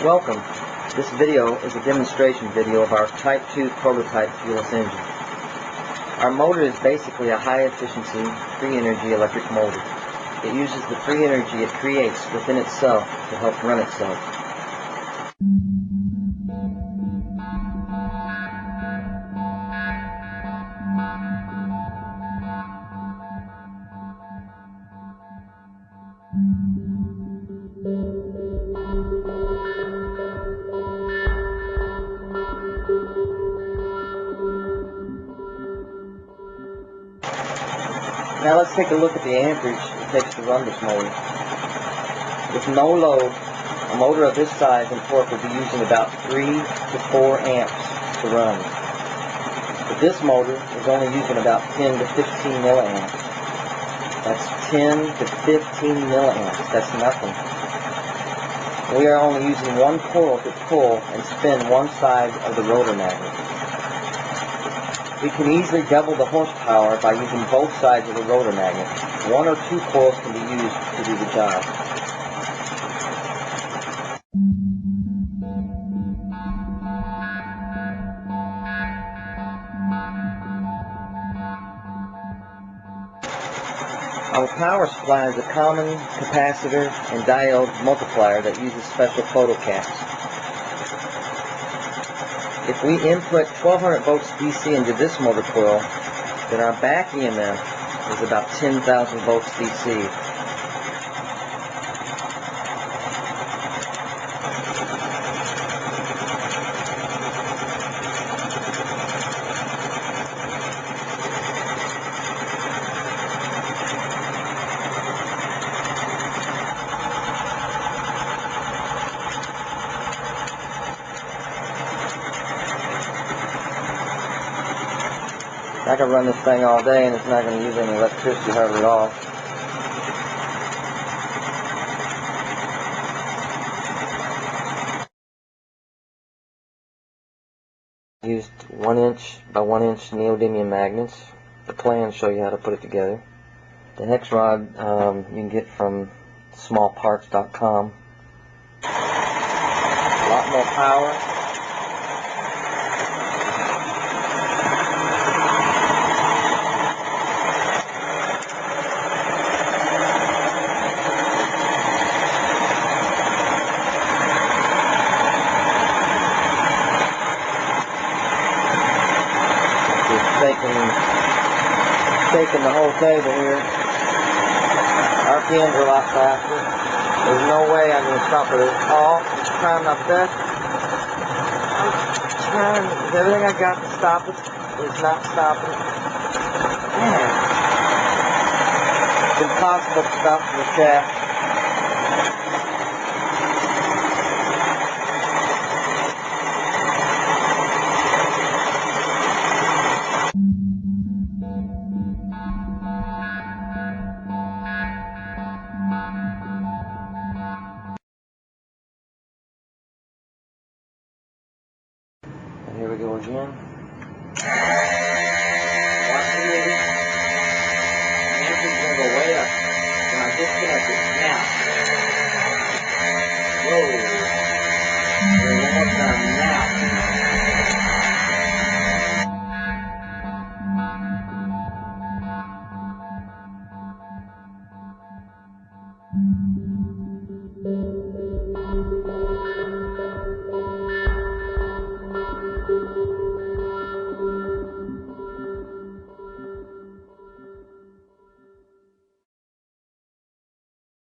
Welcome. This video is a demonstration video of our Type 2 prototype fuelless engine. Our motor is basically a high-efficiency, free-energy electric motor. It uses the free energy it creates within itself to help run itself. Now let's take a look at the amperage it takes to run this motor. With no load, a motor of this size and torque will be using about 3 to 4 amps to run. But this motor is only using about 10 to 15 milliamps. That's 10 to 15 milliamps. That's nothing. We are only using one coil to pull and spin one side of the rotor magnet. We can easily double the horsepower by using both sides of the rotor magnet. One or two coils can be used to do the job. Our power supply is a common capacitor and diode multiplier that uses special photocaps. If we input 1200 volts DC into this motor coil, then our back EMF is about 10,000 volts DC. I can run this thing all day and it's not going to use any electricity hardly at all. Used 1" by 1" neodymium magnets. The plans show you how to put it together. The hex rod you can get from smallparts.com. A lot more power. Shaking the whole table here. RPMs are a lot faster. There's no way I'm going to stop it at all. I'm trying my best. I'm trying everything I got to stop it. It's not stopping. Man. It's impossible to stop the shaft. And here we go again. Watch the meter. The engine's going to go way up. When I disconnect it, now. Whoa. One more time, now.